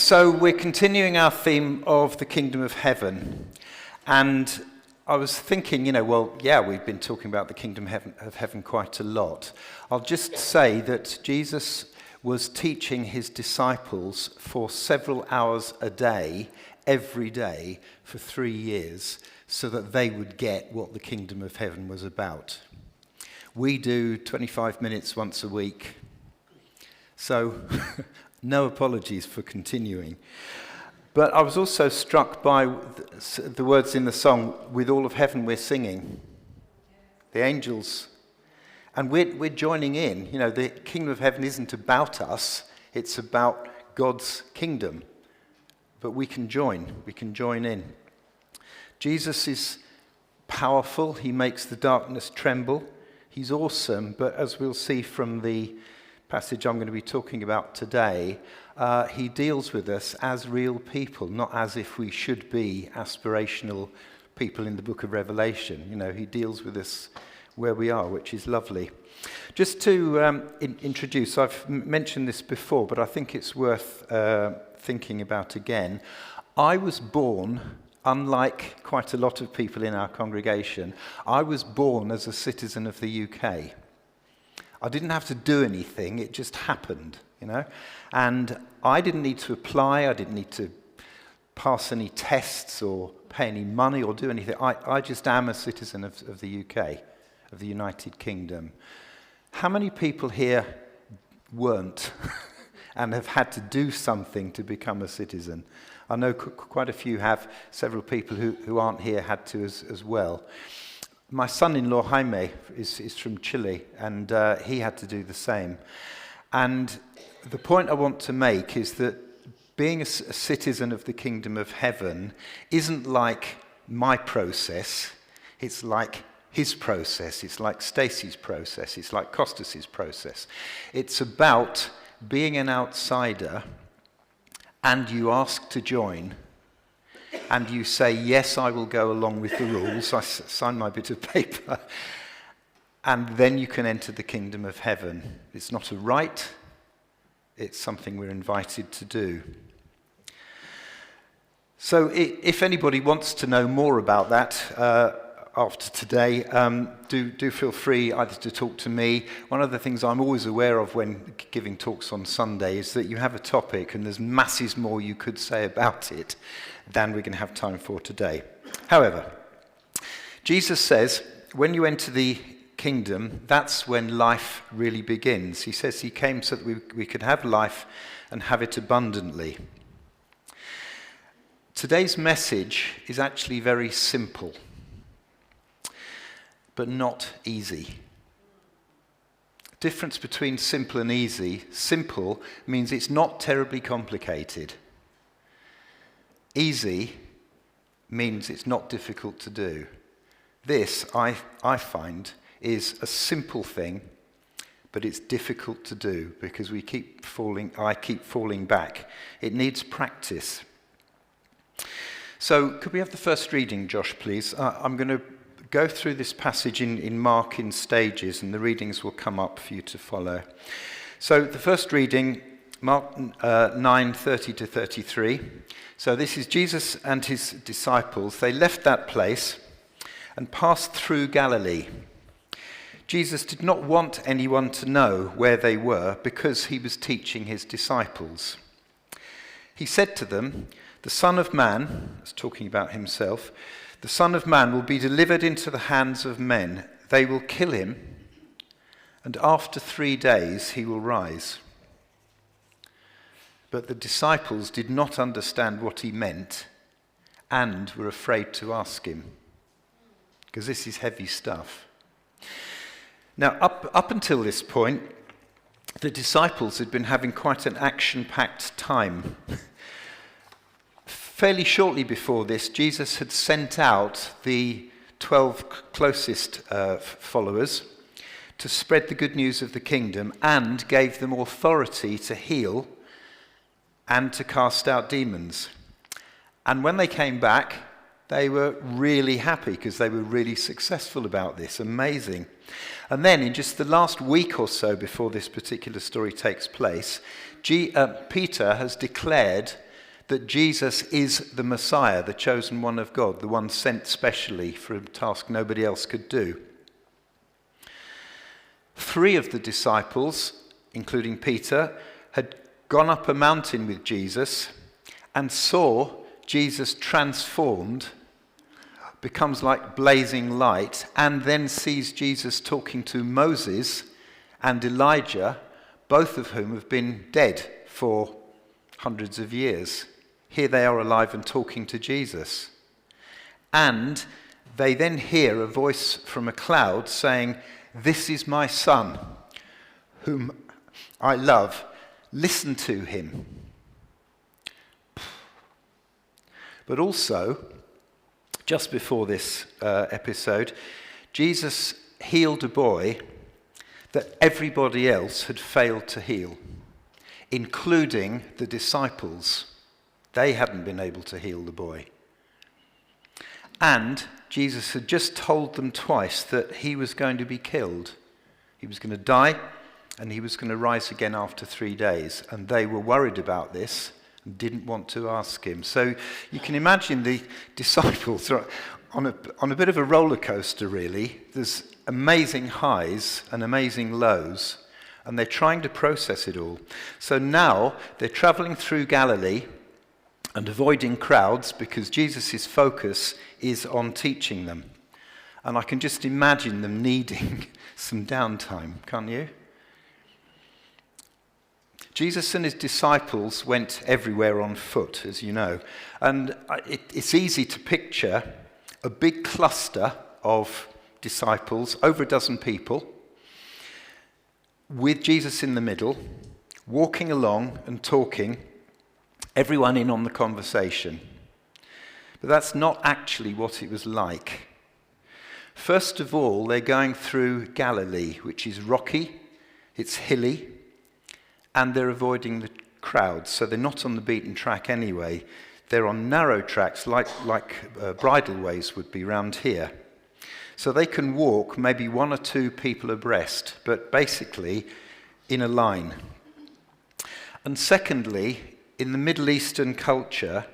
So we're continuing our theme of the kingdom of heaven. And I was thinking, we've been talking about the kingdom of heaven quite a lot. I'll just say that Jesus was teaching his disciples for several hours a day, every day, for 3 years, so that they would get what the kingdom of heaven was about. We do 25 minutes once a week. So no apologies for continuing. But I was also struck by the words in the song, "With all of heaven we're singing." The angels. And we're joining in. The kingdom of heaven isn't about us. It's about God's kingdom. But we can join in. Jesus is powerful. He makes the darkness tremble. He's awesome. But as we'll see from the passage I'm going to be talking about today, he deals with us as real people, not as if we should be aspirational people in the book of Revelation. He deals with us where we are, which is lovely. Just to introduce, I've mentioned this before, but I think it's worth thinking about again. I was born, unlike quite a lot of people in our congregation, I was born as a citizen of the UK. I didn't have to do anything, it just happened, And I didn't need to apply, I didn't need to pass any tests or pay any money or do anything. I just am a citizen of the UK, of the United Kingdom. How many people here weren't and have had to do something to become a citizen? I know quite a few have. Several people who aren't here had to as well. My son-in-law, Jaime, is from Chile, and he had to do the same. And the point I want to make is that being a citizen of the kingdom of heaven isn't like my process. It's like his process. It's like Stacey's process. It's like Costas's process. It's about being an outsider, and you ask to join, and you say, yes, I will go along with the rules. I sign my bit of paper. And then you can enter the kingdom of heaven. It's not a right. It's something we're invited to do. So if anybody wants to know more about that after today, do feel free either to talk to me. One of the things I'm always aware of when giving talks on Sunday is that you have a topic and there's masses more you could say about it than we're going to have time for today. However, Jesus says, when you enter the kingdom, that's when life really begins. He says he came so that we could have life and have it abundantly. Today's message is actually very simple, but not easy. Difference between simple and easy. Simple means it's not terribly complicated. Easy means it's not difficult to do. This, I find, is a simple thing, but it's difficult to do because I keep falling back. It needs practice. So could we have the first reading, Josh, please? I'm going to go through this passage in Mark in stages, and the readings will come up for you to follow. So the first reading, Mark 9:30 to 33. So this is Jesus and his disciples. They left that place and passed through Galilee. Jesus did not want anyone to know where they were because he was teaching his disciples. He said to them, "The Son of Man," he's talking about himself, "the Son of Man will be delivered into the hands of men. They will kill him, and after 3 days he will rise." But the disciples did not understand what he meant and were afraid to ask him, because this is heavy stuff. Now, up until this point, the disciples had been having quite an action-packed time. Fairly shortly before this, Jesus had sent out the 12 closest followers to spread the good news of the kingdom and gave them authority to heal and to cast out demons. And when they came back, they were really happy because they were really successful about this. Amazing. And then in just the last week or so before this particular story takes place, Peter has declared that Jesus is the Messiah, the chosen one of God, the one sent specially for a task nobody else could do. 3 of the disciples, including Peter, had gone up a mountain with Jesus and saw Jesus transformed, becomes like blazing light, and then sees Jesus talking to Moses and Elijah, both of whom have been dead for hundreds of years. Here they are alive and talking to Jesus. And they then hear a voice from a cloud saying, "This is my son, whom I love. Listen to him." But also, just before this episode, Jesus healed a boy that everybody else had failed to heal, including the disciples. They hadn't been able to heal the boy. And Jesus had just told them twice that he was going to be killed. He was going to die, and he was going to rise again after 3 days. And they were worried about this and didn't want to ask him. So you can imagine the disciples are on a bit of a roller coaster, really. There's amazing highs and amazing lows, and they're trying to process it all. So now they're traveling through Galilee and avoiding crowds because Jesus' focus is on teaching them. And I can just imagine them needing some downtime, can't you? Jesus and his disciples went everywhere on foot, as you know. And it's easy to picture a big cluster of disciples, over a dozen people, with Jesus in the middle, walking along and talking, everyone in on the conversation. But that's not actually what it was like. First of all, they're going through Galilee, which is rocky, it's hilly, and they're avoiding the crowds, so they're not on the beaten track anyway. They're on narrow tracks, like bridleways would be round here. So they can walk maybe 1 or 2 people abreast, but basically in a line. And secondly, in the Middle Eastern culture,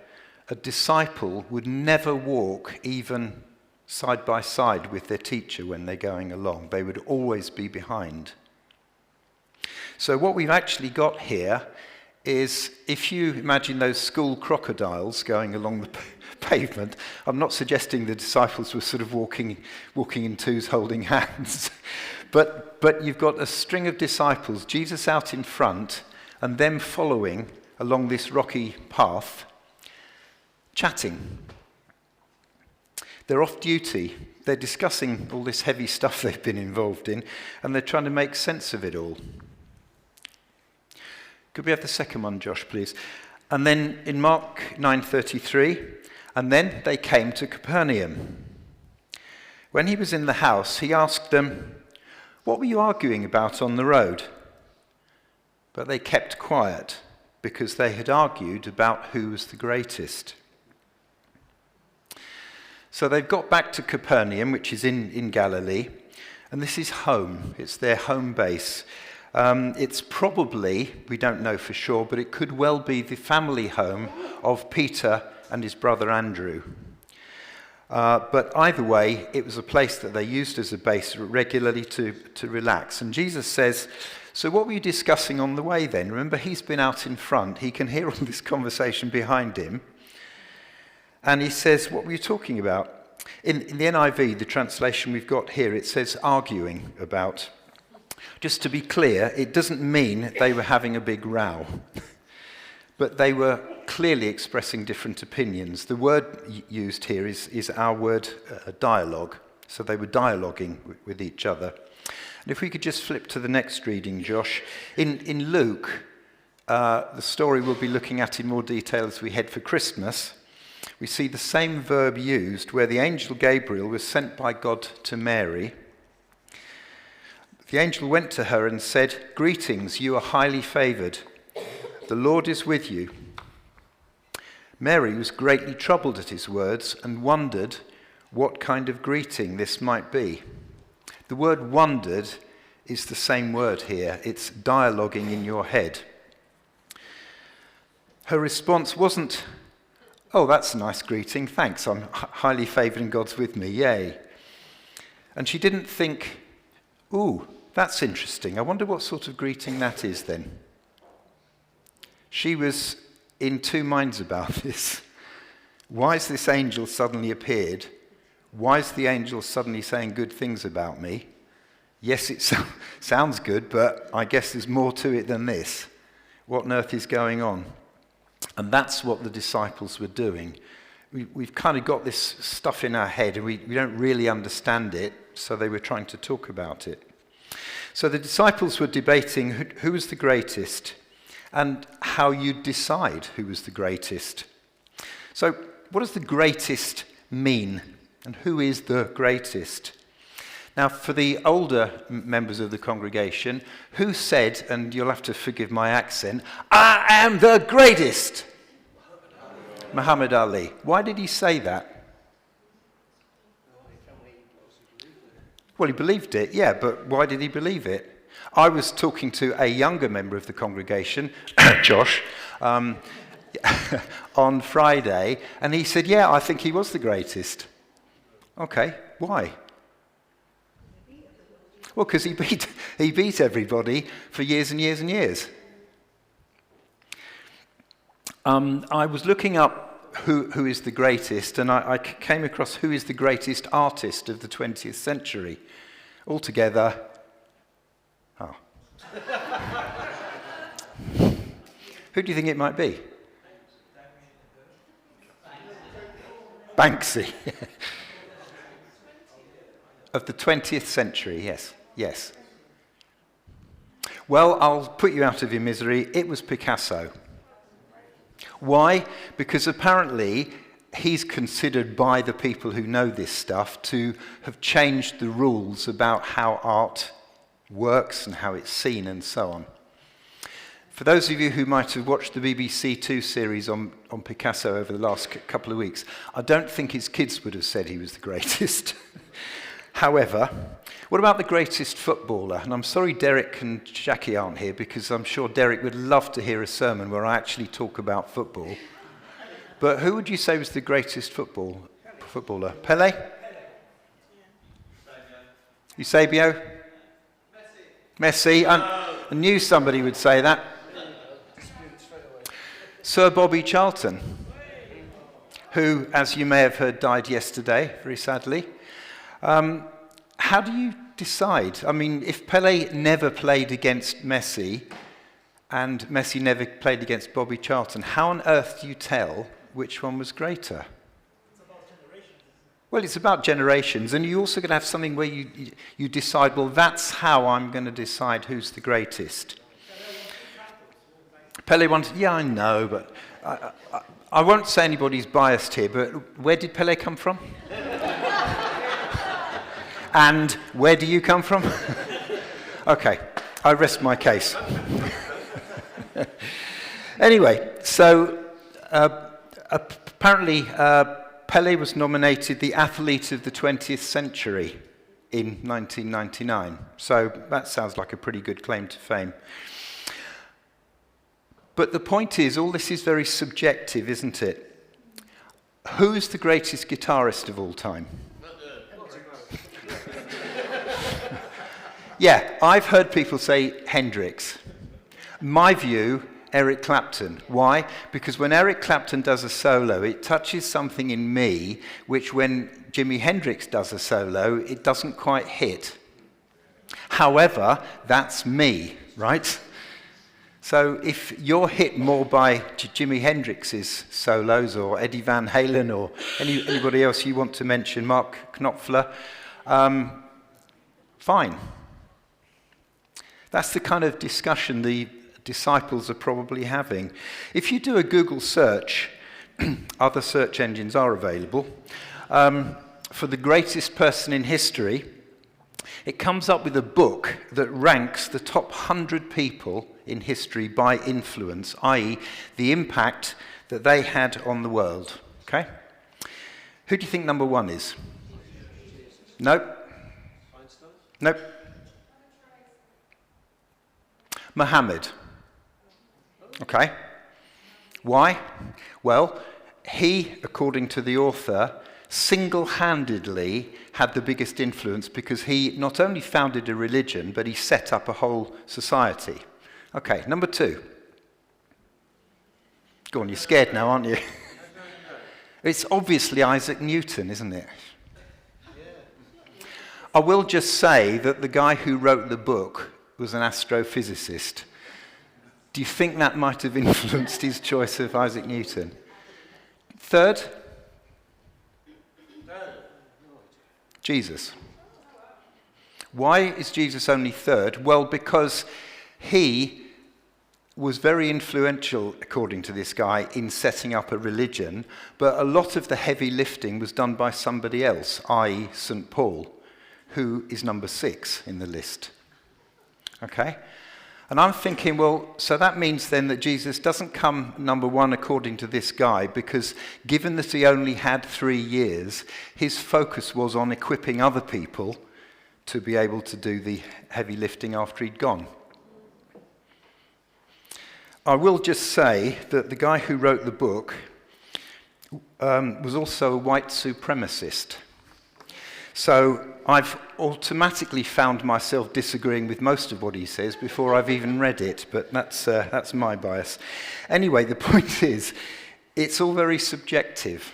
a disciple would never walk even side by side with their teacher when they're going along. They would always be behind. So what we've actually got here is, if you imagine those school crocodiles going along the pavement, I'm not suggesting the disciples were sort of walking in twos holding hands, but you've got a string of disciples, Jesus out in front and them following along this rocky path, chatting. They're off duty. They're discussing all this heavy stuff they've been involved in, and they're trying to make sense of it all. Could we have the second one, Josh, please? And then in Mark 9:33, and then they came to Capernaum. When he was in the house, he asked them, "What were you arguing about on the road?" But they kept quiet because they had argued about who was the greatest. So they've got back to Capernaum, which is in Galilee, and this is home. It's their home base. It's probably, we don't know for sure, but it could well be the family home of Peter and his brother Andrew. But either way, it was a place that they used as a base regularly to relax. And Jesus says, "So what were you discussing on the way then?" Remember, he's been out in front. He can hear all this conversation behind him. And he says, "What were you talking about?" In the NIV, the translation we've got here, it says arguing about. Just to be clear, it doesn't mean they were having a big row, but they were clearly expressing different opinions. The word used here is our word dialogue, so they were dialoguing with each other. And if we could just flip to the next reading, Josh. In Luke, the story we'll be looking at in more detail as we head for Christmas, we see the same verb used where the angel Gabriel was sent by God to Mary. The angel went to her and said, "Greetings, you are highly favored. The Lord is with you." Mary was greatly troubled at his words and wondered what kind of greeting this might be. The word "wondered" is the same word here. It's dialoguing in your head. Her response wasn't, "Oh, that's a nice greeting, thanks, I'm highly favoured and God's with me, yay." And she didn't think, "Ooh, that's interesting, I wonder what sort of greeting that is then." She was in two minds about this. Why has this angel suddenly appeared? Why is the angel suddenly saying good things about me? Yes, it sounds good, but I guess there's more to it than this. What on earth is going on? And that's what the disciples were doing. We've kind of got this stuff in our head and we don't really understand it, so they were trying to talk about it. So the disciples were debating who was the greatest and how you decide who was the greatest. So what does the greatest mean? And who is the greatest? Now, for the older members of the congregation, who said, and you'll have to forgive my accent, "I am the greatest"? Muhammad Ali. Why did he say that? Well, he believed it, yeah, but why did he believe it? I was talking to a younger member of the congregation, Josh, on Friday, and he said, yeah, I think he was the greatest. Okay, why? Well, because he beat everybody for years and years and years. I was looking up who is the greatest, and I came across who is the greatest artist of the 20th century. Altogether, who do you think it might be? Banksy. Of the 20th century, yes. Well, I'll put you out of your misery. It was Picasso. Why? Because apparently he's considered by the people who know this stuff to have changed the rules about how art works and how it's seen and so on. For those of you who might have watched the BBC Two series on Picasso over the last couple of weeks, I don't think his kids would have said he was the greatest. However, what about the greatest footballer? And I'm sorry Derek and Jackie aren't here because I'm sure Derek would love to hear a sermon where I actually talk about football. But who would you say was the greatest footballer? Pele? Eusebio? Messi? I knew somebody would say that. Sir Bobby Charlton, who, as you may have heard, died yesterday, very sadly. How do you decide? I mean, if Pele never played against Messi and Messi never played against Bobby Charlton, how on earth do you tell which one was greater? It's about generations. Well, it's about generations, and you're also going to have something where you decide, well, that's how I'm going to decide who's the greatest. Pele once, yeah, I know, but I won't say anybody's biased here, but where did Pele come from? And where do you come from? Okay, I rest my case. Anyway, so apparently Pele was nominated the Athlete of the 20th Century in 1999. So that sounds like a pretty good claim to fame. But the point is, all this is very subjective, isn't it? Who's the greatest guitarist of all time? Yeah, I've heard people say Hendrix. My view, Eric Clapton. Why? Because when Eric Clapton does a solo, it touches something in me, which when Jimi Hendrix does a solo, it doesn't quite hit. However, that's me, right? So if you're hit more by Jimi Hendrix's solos or Eddie Van Halen or anybody else you want to mention, Mark Knopfler, fine. That's the kind of discussion the disciples are probably having. If you do a Google search, other search engines are available, for the greatest person in history, it comes up with a book that ranks the top 100 people in history by influence, i.e. the impact that they had on the world. Okay? Who do you think number one is? Nope. Nope. Muhammad. Okay. Why? Well, he, according to the author, single-handedly had the biggest influence because he not only founded a religion, but he set up a whole society. Okay, number 2. Go on, you're scared now, aren't you? It's obviously Isaac Newton, isn't it? I will just say that the guy who wrote the book was an astrophysicist. Do you think that might have influenced his choice of Isaac Newton? Third? Jesus. Why is Jesus only third? Well, because he was very influential, according to this guy, in setting up a religion, but a lot of the heavy lifting was done by somebody else, i.e. St. Paul, who is number 6 in the list. Okay? And I'm thinking, well, so that means then that Jesus doesn't come number 1 according to this guy, because given that he only had 3 years, his focus was on equipping other people to be able to do the heavy lifting after he'd gone. I will just say that the guy who wrote the book was also a white supremacist. So I've automatically found myself disagreeing with most of what he says before I've even read it, but that's my bias. Anyway, the point is, it's all very subjective.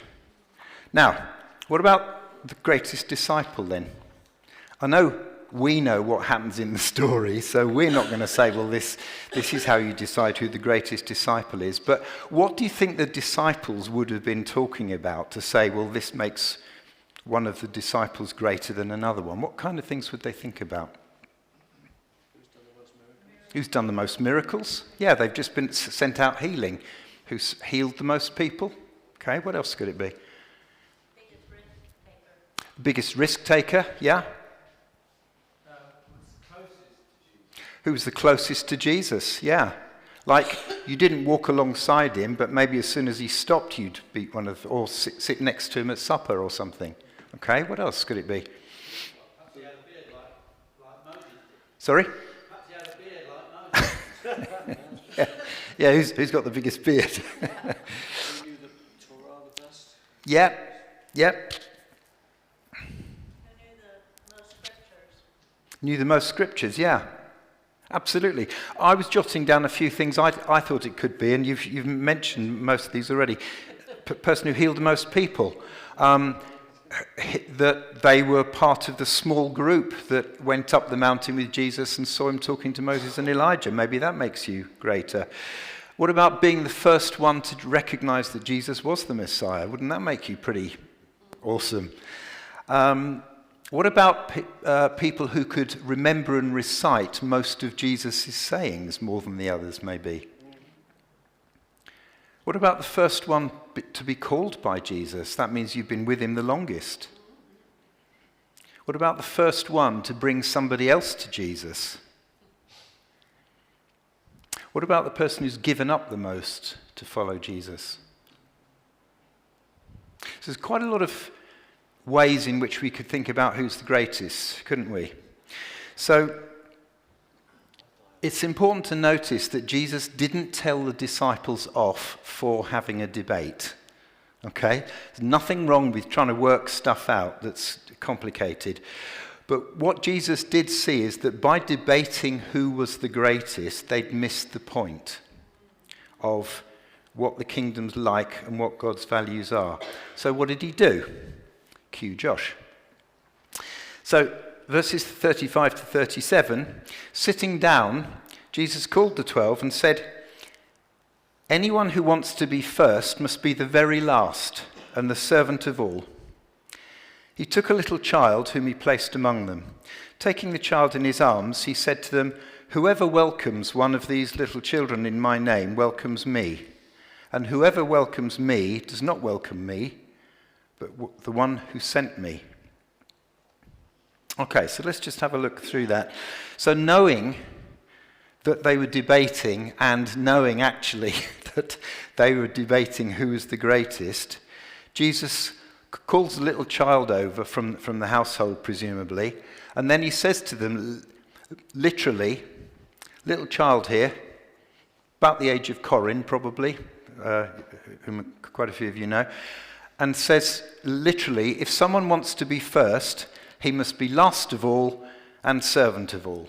Now, what about the greatest disciple then? I know we know what happens in the story, so we're not going to say, well, this is how you decide who the greatest disciple is. But what do you think the disciples would have been talking about to say, well, this makes one of the disciples greater than another one? What kind of things would they think about? Who's done the most miracles? Yeah, they've just been sent out healing. Who's healed the most people? Okay, what else could it be? Biggest risk taker, yeah. Who was the closest to Jesus? Yeah. Like, you didn't walk alongside him, but maybe as soon as he stopped, you'd beat one of, or sit next to him at supper or something. Okay, what else could it be? Perhaps he had a beard like Moses did. Sorry? Perhaps he had a beard like Moses. Yeah, who's got the biggest beard? He knew the Torah the best. Yeah. Who knew the most scriptures? Knew the most scriptures, yeah. Absolutely. I was jotting down a few things I thought it could be, and you've mentioned most of these already. Person who healed the most people. That they were part of the small group that went up the mountain with Jesus and saw him talking to Moses and Elijah. Maybe that makes you greater. What about being the first one to recognize that Jesus was the Messiah? Wouldn't that make you pretty awesome? What about people who could remember and recite most of Jesus' sayings more than the others, maybe? What about the first one to be called by Jesus? That means you've been with him the longest. What about the first one to bring somebody else to Jesus? What about the person who's given up the most to follow Jesus? So there's quite a lot of ways in which we could think about who's the greatest, couldn't we? So it's important to notice that Jesus didn't tell the disciples off for having a debate. Okay? There's nothing wrong with trying to work stuff out that's complicated. But what Jesus did see is that by debating who was the greatest, they'd missed the point of what the kingdom's like and what God's values are. So what did he do? Cue Josh. So verses 35 to 37, sitting down, Jesus called the 12 and said, "Anyone who wants to be first must be the very last and the servant of all." He took a little child whom he placed among them. Taking the child in his arms, he said to them, "Whoever welcomes one of these little children in my name welcomes me. And whoever welcomes me does not welcome me, but the one who sent me." Okay, so let's just have a look through that. So knowing that they were debating and knowing actually that they were debating who was the greatest, Jesus calls a little child over from the household, presumably, and then he says to them, literally, little child here, about the age of Corin probably, whom quite a few of you know, and says literally, if someone wants to be first, he must be last of all and servant of all.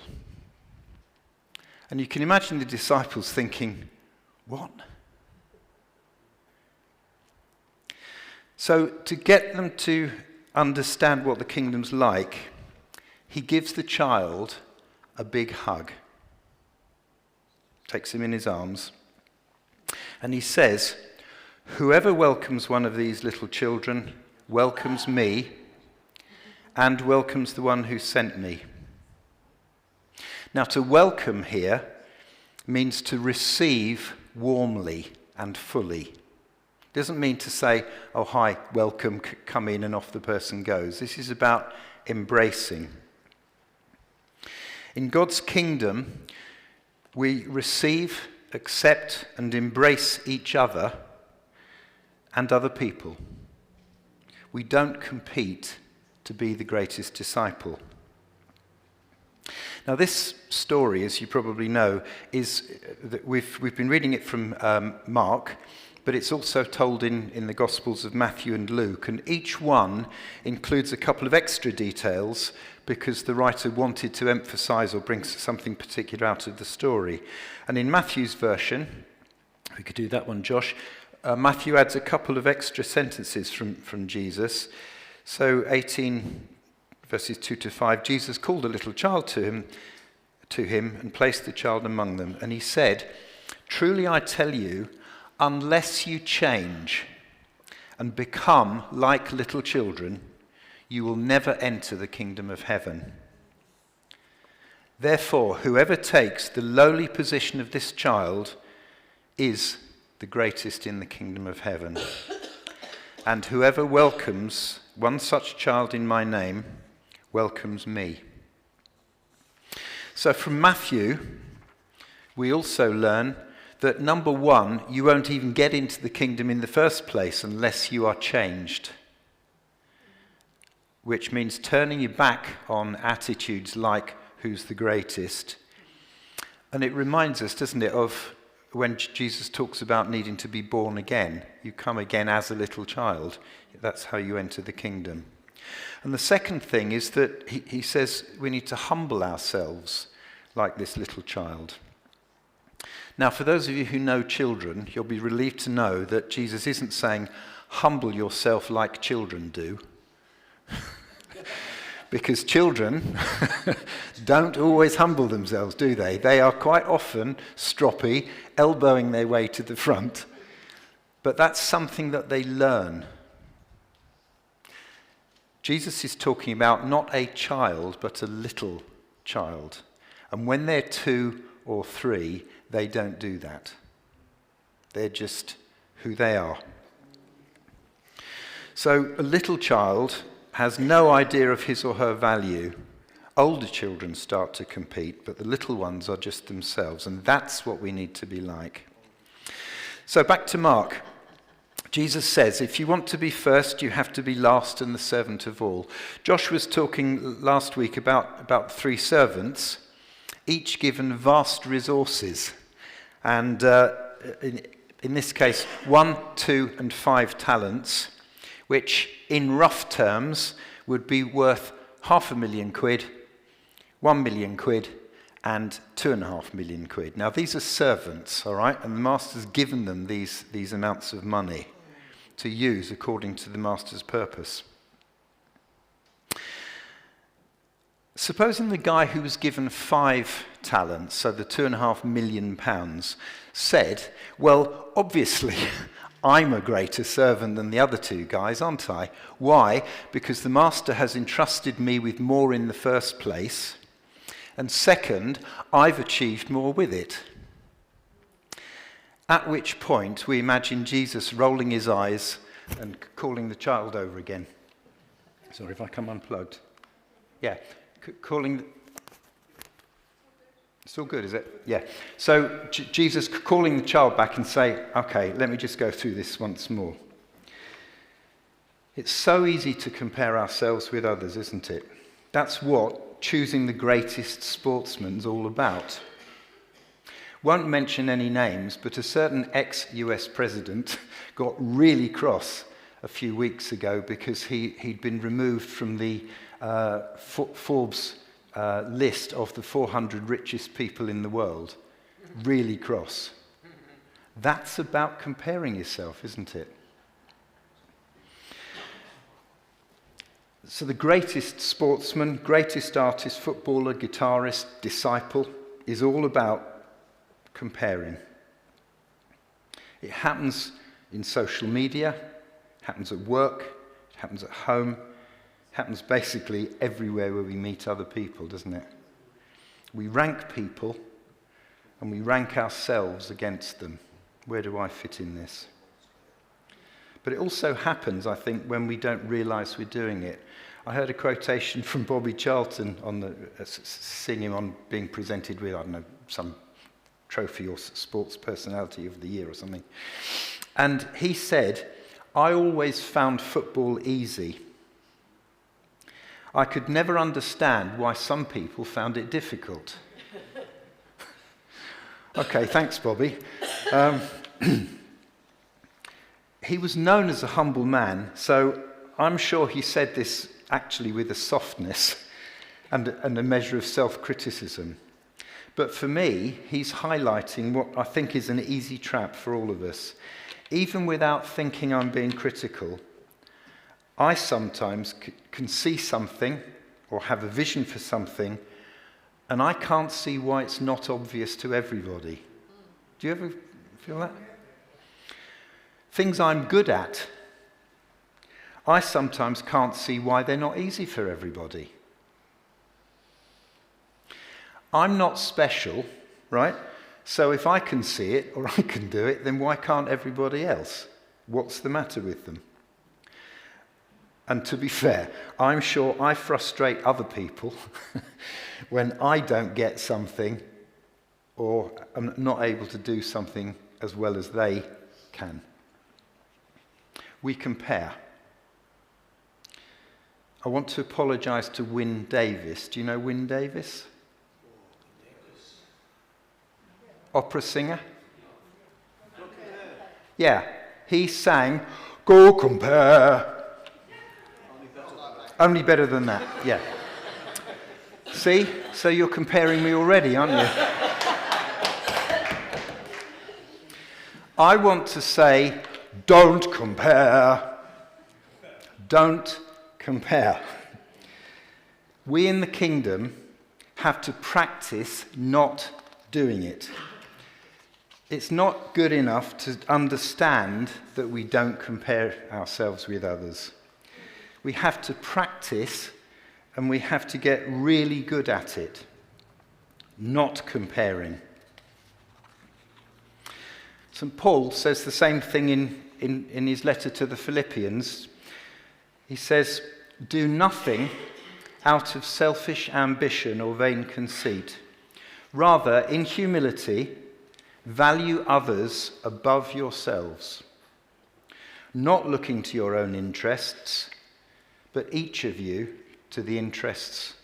And you can imagine the disciples thinking, what? So to get them to understand what the kingdom's like, he gives the child a big hug, takes him in his arms, and he says, whoever welcomes one of these little children welcomes me and welcomes the one who sent me. Now, to welcome here means to receive warmly and fully. It doesn't mean to say, oh, hi, welcome, come in, and off the person goes. This is about embracing. In God's kingdom, we receive, accept, and embrace each other and other people. We don't compete to be the greatest disciple. Now, this story, as you probably know, is that we've been reading it from Mark, but it's also told in the Gospels of Matthew and Luke, and each one includes a couple of extra details because the writer wanted to emphasize or bring something particular out of the story. And in Matthew's version, we could do that one, Josh, Matthew adds a couple of extra sentences from Jesus. So 18 verses 2 to 5, Jesus called a little child to him and placed the child among them. And he said, truly I tell you, unless you change and become like little children, you will never enter the kingdom of heaven. Therefore, whoever takes the lowly position of this child is the greatest in the kingdom of heaven. And whoever welcomes one such child in my name welcomes me. So from Matthew, we also learn that number one, you won't even get into the kingdom in the first place unless you are changed. Which means turning your back on attitudes like who's the greatest. And it reminds us, doesn't it, of when Jesus talks about needing to be born again. You come again as a little child. That's how you enter the kingdom. And the second thing is that he says we need to humble ourselves like this little child. Now, for those of you who know children, you'll be relieved to know that Jesus isn't saying, humble yourself like children do. Because children don't always humble themselves, do they? They are quite often stroppy, elbowing their way to the front. But that's something that they learn. Jesus is talking about not a child, but a little child. And when they're 2 or 3, they don't do that. They're just who they are. So a little child has no idea of his or her value. Older children start to compete, but the little ones are just themselves, and that's what we need to be like. So back to Mark. Jesus says, if you want to be first, you have to be last and the servant of all. Josh was talking last week about 3 servants, each given vast resources. And in this case, 1, 2, and 5 talents, which in rough terms would be worth £500,000, £1 million, and £2.5 million. Now, these are servants, all right? And the master's given them these amounts of money to use according to the master's purpose. Supposing the guy who was given 5 talents, so the £2.5 million, said, well, obviously, I'm a greater servant than the other 2 guys, aren't I? Why? Because the master has entrusted me with more in the first place, and second, I've achieved more with it. At which point, we imagine Jesus rolling his eyes and calling the child over again. Sorry if I come unplugged. Yeah, calling... It's all good, is it? Yeah. So Jesus calling the child back and say, okay, let me just go through this once more. It's so easy to compare ourselves with others, isn't it? That's what choosing the greatest sportsman's all about. Won't mention any names, but a certain ex-US president got really cross a few weeks ago because he'd been removed from the Forbes list of the 400 richest people in the world. Really cross. That's about comparing yourself, isn't it? So the greatest sportsman, greatest artist, footballer, guitarist, disciple is all about comparing. It happens in social media, it happens at work, it happens at home, it happens basically everywhere where we meet other people, doesn't it? We rank people and we rank ourselves against them. Where do I fit in this? But it also happens, I think, when we don't realise we're doing it. I heard a quotation from Bobby Charlton on seeing him on being presented with, I don't know, some trophy or sports personality of the year or something. And he said, "I always found football easy. I could never understand why some people found it difficult." Okay, thanks, Bobby. He was known as a humble man, so I'm sure he said this actually with a softness and a measure of self-criticism. But for me, he's highlighting what I think is an easy trap for all of us. Even without thinking I'm being critical, I sometimes can see something or have a vision for something, and I can't see why it's not obvious to everybody. Do you ever feel that? Things I'm good at, I sometimes can't see why they're not easy for everybody. I'm not special, right? So if I can see it or I can do it, then why can't everybody else? What's the matter with them? And to be fair, I'm sure I frustrate other people when I don't get something or am not able to do something as well as they can. We compare. I want to apologise to Wyn Davis. Do you know Wyn Davis? Opera singer? Yeah, he sang, "Go compare." Only better than that, yeah. See? So you're comparing me already, aren't you? I want to say, don't compare. Don't compare. We in the kingdom have to practice not doing it. It's not good enough to understand that we don't compare ourselves with others. We have to practice and we have to get really good at it. Not comparing. St. Paul says the same thing in his letter to the Philippians. He says, "Do nothing out of selfish ambition or vain conceit. Rather, in humility, value others above yourselves, not looking to your own interests, but each of you to the interests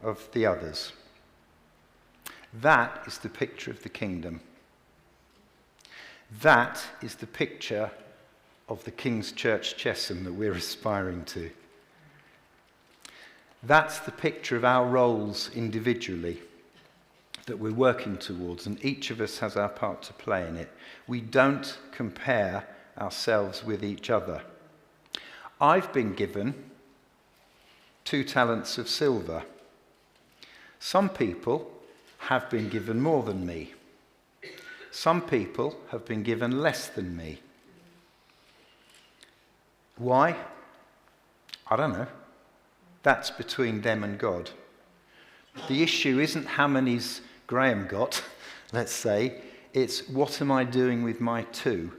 of the others." That is the picture of the kingdom. That is the picture of the King's Church Chesham that we're aspiring to. That's the picture of our roles individually that we're working towards, and each of us has our part to play in it. We don't compare ourselves with each other. I've been given 2 talents of silver. Some people have been given more than me. Some people have been given less than me. Why? I don't know. That's between them and God. The issue isn't how many's Graham got, let's say. It's what am I doing with my 2?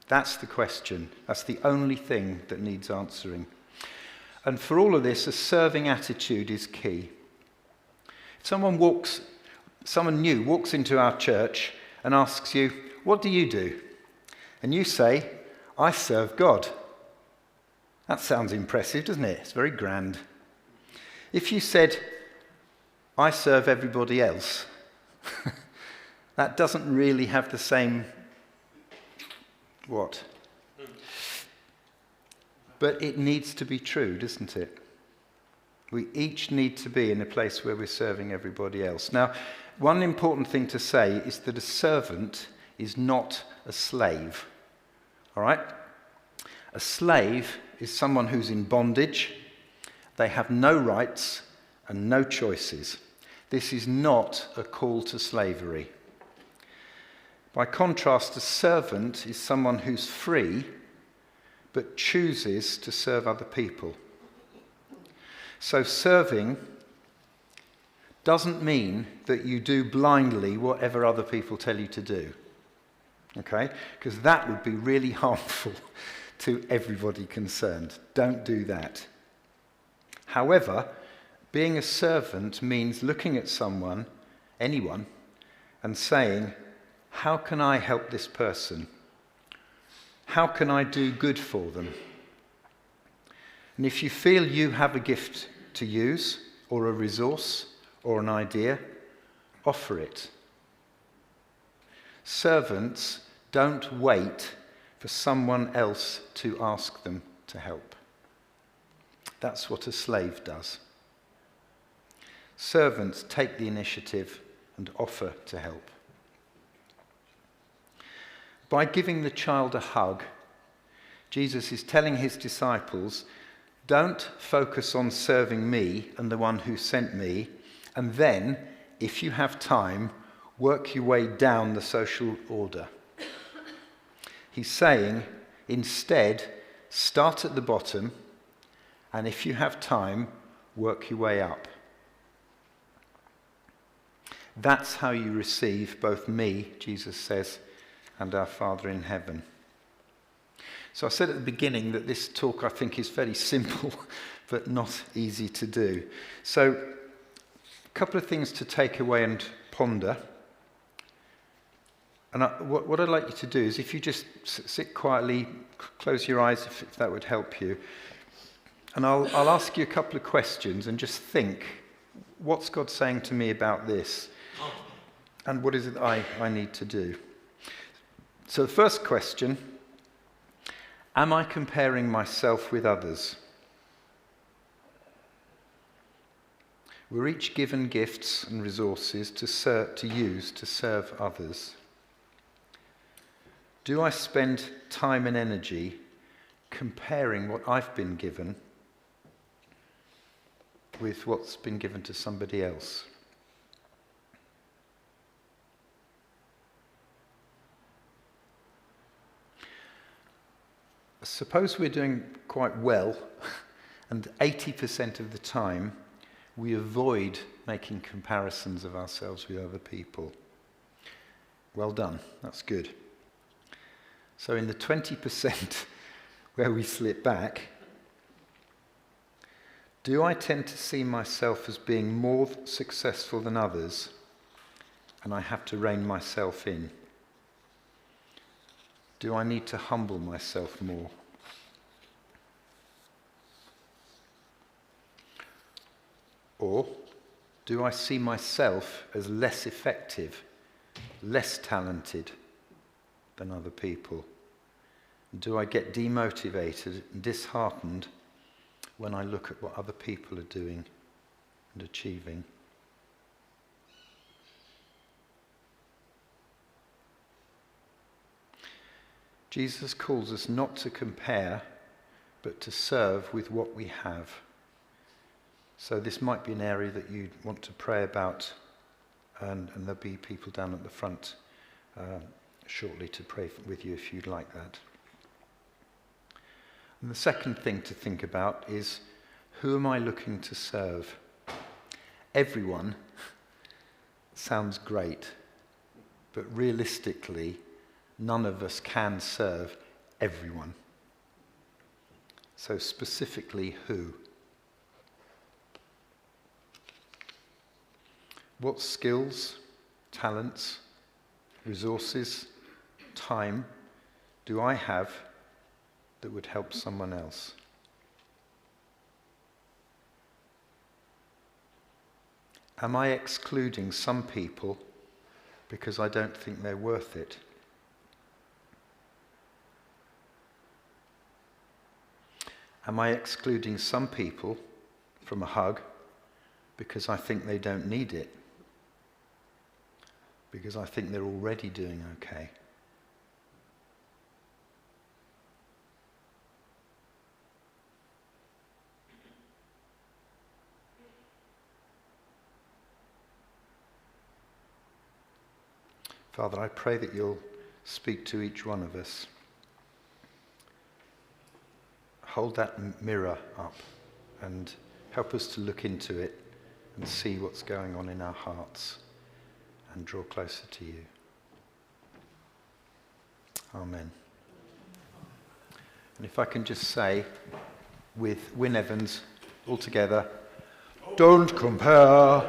That's the question. That's the only thing that needs answering. And for all of this, a serving attitude is key. If someone new walks into our church and asks you, "What do you do?" And you say, "I serve God." That sounds impressive, doesn't it? It's very grand. If you said, "I serve everybody else," That doesn't really have the same what? But it needs to be true, doesn't it? We each need to be in a place where we're serving everybody else. Now, one important thing to say is that a servant is not a slave. All right? A slave is someone who's in bondage. They have no rights and no choices. This is not a call to slavery. By contrast, a servant is someone who's free but chooses to serve other people. So serving doesn't mean that you do blindly whatever other people tell you to do. Okay? Because that would be really harmful to everybody concerned. Don't do that. However, being a servant means looking at someone, anyone, and saying, how can I help this person? How can I do good for them? And if you feel you have a gift to use, or a resource, or an idea, offer it. Servants don't wait for someone else to ask them to help. That's what a slave does. Servants take the initiative and offer to help. By giving the child a hug, Jesus is telling his disciples, don't focus on serving me and the one who sent me, and then, if you have time, work your way down the social order. He's saying, instead, start at the bottom, and if you have time, work your way up. That's how you receive both me, Jesus says, and our Father in heaven. So I said at the beginning that this talk, I think, is very simple, but not easy to do. So a couple of things to take away and ponder. And what I'd like you to do is, if you just sit quietly, close your eyes if that would help you. And I'll ask you a couple of questions and just think, what's God saying to me about this? And what is it I need to do? So the first question, am I comparing myself with others? We're each given gifts and resources to use to serve others. Do I spend time and energy comparing what I've been given with what's been given to somebody else? Suppose we're doing quite well, and 80% of the time we avoid making comparisons of ourselves with other people. Well done, that's good. So in the 20% where we slip back, do I tend to see myself as being more successful than others, and I have to rein myself in? Do I need to humble myself more? Or do I see myself as less effective, less talented than other people? Do I get demotivated and disheartened when I look at what other people are doing and achieving? Jesus calls us not to compare, but to serve with what we have. So this might be an area that you want to pray about, and there'll be people down at the front shortly to pray with you if you'd like that. And the second thing to think about is, who am I looking to serve? Everyone sounds great, but realistically, none of us can serve everyone. So specifically, who? What skills, talents, resources, time do I have that would help someone else? Am I excluding some people because I don't think they're worth it. Am I excluding some people from a hug because I think they don't need it? Because I think they're already doing okay? Father, I pray that you'll speak to each one of us. Hold that mirror up and help us to look into it and see what's going on in our hearts and draw closer to you. Amen. And if I can just say with Wyn Evans all together, don't compare.